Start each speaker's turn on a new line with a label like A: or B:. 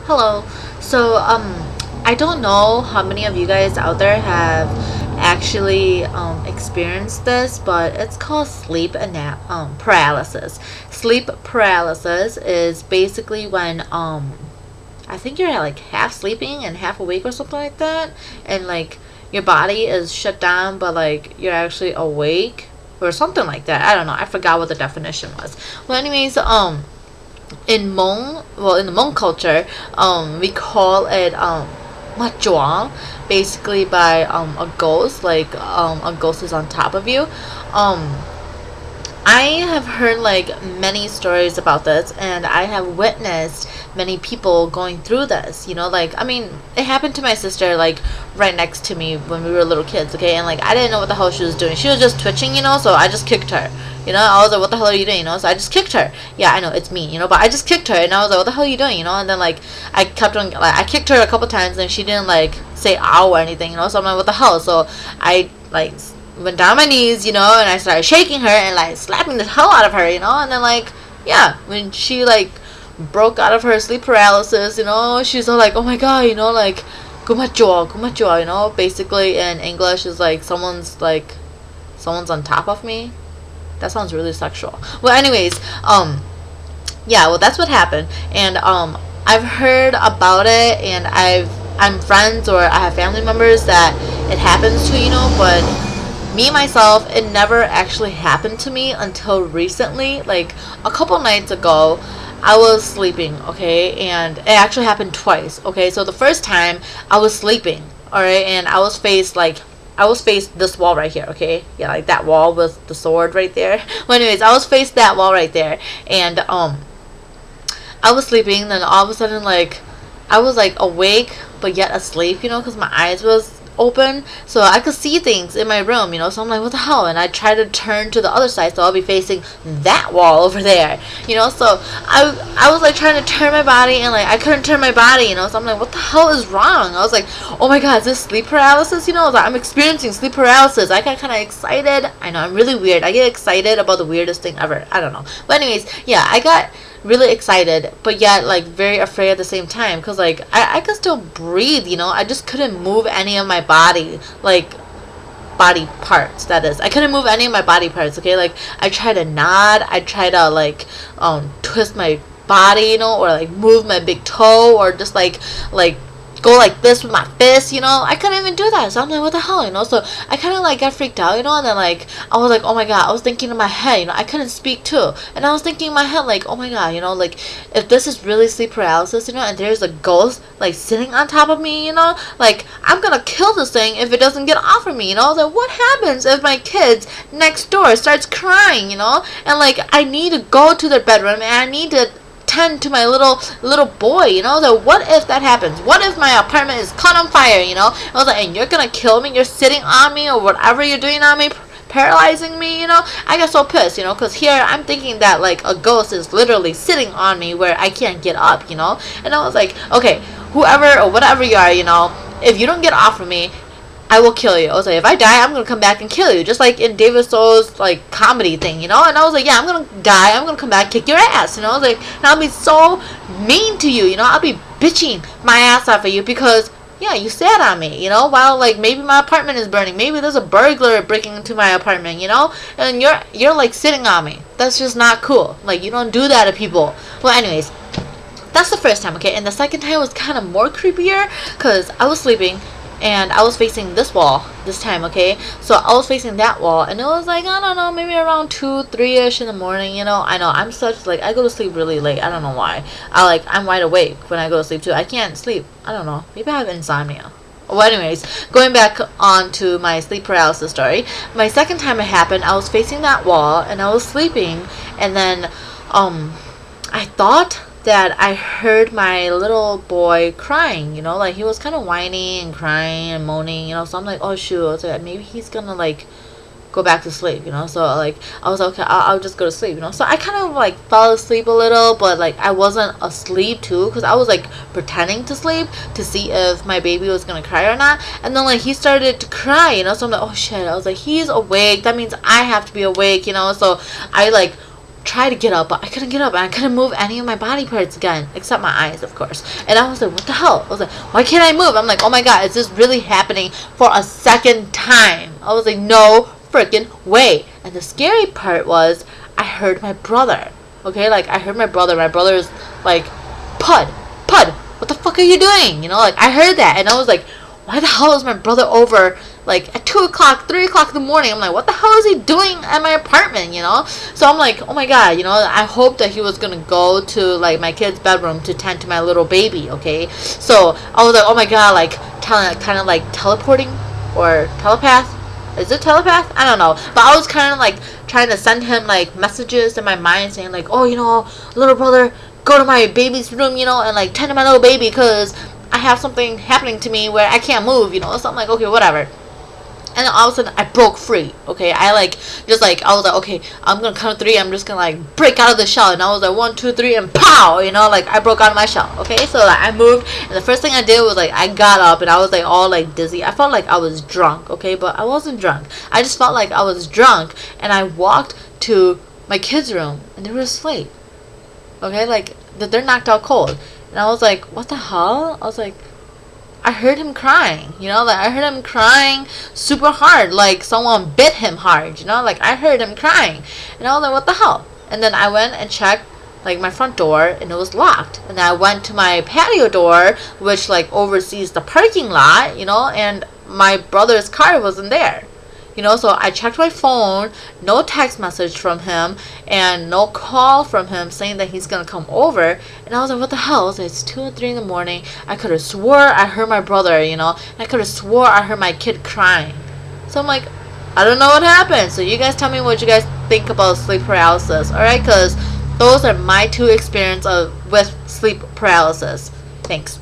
A: Hello. So, I don't know how many of you guys out there have actually experienced this, but it's called paralysis. Sleep paralysis is basically when I think you're like half sleeping and half awake or something like that, and like your body is shut down, but like you're actually awake or something like that. I don't know. I forgot what the definition was. Well, anyways, in the Hmong culture, we call it "ma basically by a ghost, like a ghost is on top of you. Um, I have heard like many stories about this, and I have witnessed many people going through this. Like, I mean, it happened to my sister, like right next to me when we were little kids, okay? And like, I didn't know what the hell she was doing. She was just twitching, so I just kicked her. I was like, what the hell are you doing? So I just kicked her. Yeah, I know it's me, but I just kicked her, and I was like, what the hell are you doing? And then like, I kept on, like, I kicked her a couple times, and she didn't like say ow or anything, so I'm like, what the hell? So I like went down on my knees, and I started shaking her and like slapping the hell out of her, and then like, yeah, when she like broke out of her sleep paralysis, she's all like, oh my god, like, gumacho, basically in English is like someone's on top of me. That sounds really sexual. Well, anyways, yeah, well, that's what happened, and I've heard about it, and I'm friends or I have family members that it happens to, but me myself, it never actually happened to me until recently. Like a couple nights ago, I was sleeping, okay, and it actually happened twice, okay. So the first time I was sleeping, all right, and I was faced this wall right here, okay, yeah, like that wall with the sword right there. Well, anyways, I was faced that wall right there, and I was sleeping. Then all of a sudden, like, I was like awake but yet asleep, because my eyes was open, so I could see things in my room, so I'm like, what the hell? And I try to turn to the other side, so I'll be facing that wall over there, so I was like trying to turn my body, and like I couldn't turn my body, so I'm like, what the hell is wrong? I was like, oh my god, is this sleep paralysis? Like, I'm experiencing sleep paralysis. I got kind of excited. I know, I'm really weird. I get excited about the weirdest thing ever. I don't know, but anyways, yeah, I got really excited, but yet like very afraid at the same time, because like I could still breathe, I just couldn't move any of my body, like body parts, that is. I couldn't move any of my body parts, okay. Like, I tried to nod, I tried to like twist my body, or like move my big toe, or just like go like this with my fist, I couldn't even do that. So I'm like, what the hell, so I kind of like got freaked out, and then like I was like, oh my god, I was thinking in my head, I couldn't speak too, and I was thinking in my head like, oh my god, like, if this is really sleep paralysis, and there's a ghost like sitting on top of me, like, I'm gonna kill this thing if it doesn't get off of me, like, what happens if my kids next door starts crying, and like I need to go to their bedroom, and I need to tend to my little boy, so what if that happens? What if my apartment is caught on fire, I was like, and you're gonna kill me, you're sitting on me, or whatever you're doing on me, paralyzing me, I got so pissed, because here I'm thinking that like a ghost is literally sitting on me where I can't get up, and I was like, okay, whoever or whatever you are, if you don't get off of me, I will kill you. I was like, if I die, I'm gonna come back and kill you, just like in David Soul's like comedy thing, And I was like, yeah, I'm gonna die, I'm gonna come back, kick your ass, I was like, and I'll be so mean to you, I'll be bitching my ass off of you because, yeah, you sat on me, while like maybe my apartment is burning, maybe there's a burglar breaking into my apartment, and you're like sitting on me. That's just not cool. Like, you don't do that to people. Well, anyways, that's the first time, okay, and the second time was kind of more creepier because I was sleeping. And I was facing this wall this time, okay? So I was facing that wall, and it was like, I don't know, maybe around 2, 3-ish in the morning, I know, I'm such, like, I go to sleep really late. I don't know why. I'm wide awake when I go to sleep, too. I can't sleep. I don't know. Maybe I have insomnia. Well, anyways, going back on to my sleep paralysis story. My second time it happened, I was facing that wall, and I was sleeping, and then, I thought that I heard my little boy crying, like he was kind of whining and crying and moaning, so I'm like, oh shoot, I was like, maybe he's gonna like go back to sleep, so like I was like, okay, I'll just go to sleep, so I kind of like fell asleep a little, but like I wasn't asleep too, because I was like pretending to sleep to see if my baby was gonna cry or not, and then like he started to cry, so I'm like, oh shit, I was like, he's awake, that means I have to be awake, so I like tried to get up, but I couldn't get up, and I couldn't move any of my body parts again, except my eyes, of course. And I was like, what the hell? I was like, why can't I move? I'm like, oh my god, is this really happening for a second time? I was like, no freaking way. And the scary part was, I heard my brother. Okay, like, I heard my brother. My brother's like, Pud, what the fuck are you doing? You know, like, I heard that, and I was like, why the hell is my brother over, like, at 2 o'clock, 3 o'clock in the morning? I'm like, what the hell is he doing at my apartment, you know? So I'm like, oh my god, you know, I hope that he was gonna go to, like, my kid's bedroom to tend to my little baby, okay? So I was like, oh my god, like, kind of like teleporting, or telepath? Is it telepath? I don't know. But I was kind of like trying to send him like messages in my mind saying like, oh, you know, little brother, go to my baby's room, you know, and like tend to my little baby because I have something happening to me where I can't move, you know. So I'm like, okay, whatever. And then all of a sudden I broke free. Okay, I was like, okay, I'm gonna count to 3. I'm just gonna like break out of the shell. And I was like 1, 2, 3, and pow, you know, like I broke out of my shell. Okay, so like, I moved, and the first thing I did was like I got up, and I was like all like dizzy. I felt like I was drunk. Okay, but I wasn't drunk. I just felt like I was drunk, and I walked to my kids' room, and they were asleep. Okay, like they're knocked out cold, and I was like, what the hell? I was like, I heard him crying, you know, like I heard him crying super hard, like someone bit him hard, you know, like I heard him crying, and I was like, what the hell? And then I went and checked like my front door, and it was locked. And then I went to my patio door, which like oversees the parking lot, you know, and my brother's car wasn't there. You know, so I checked my phone, no text message from him, and no call from him saying that he's gonna come over. And I was like, what the hell? So it's 2 or 3 in the morning. I could have swore I heard my brother, you know, and I could have swore I heard my kid crying. So I'm like, I don't know what happened. So you guys tell me what you guys think about sleep paralysis, alright? Because those are my 2 experiences with sleep paralysis. Thanks.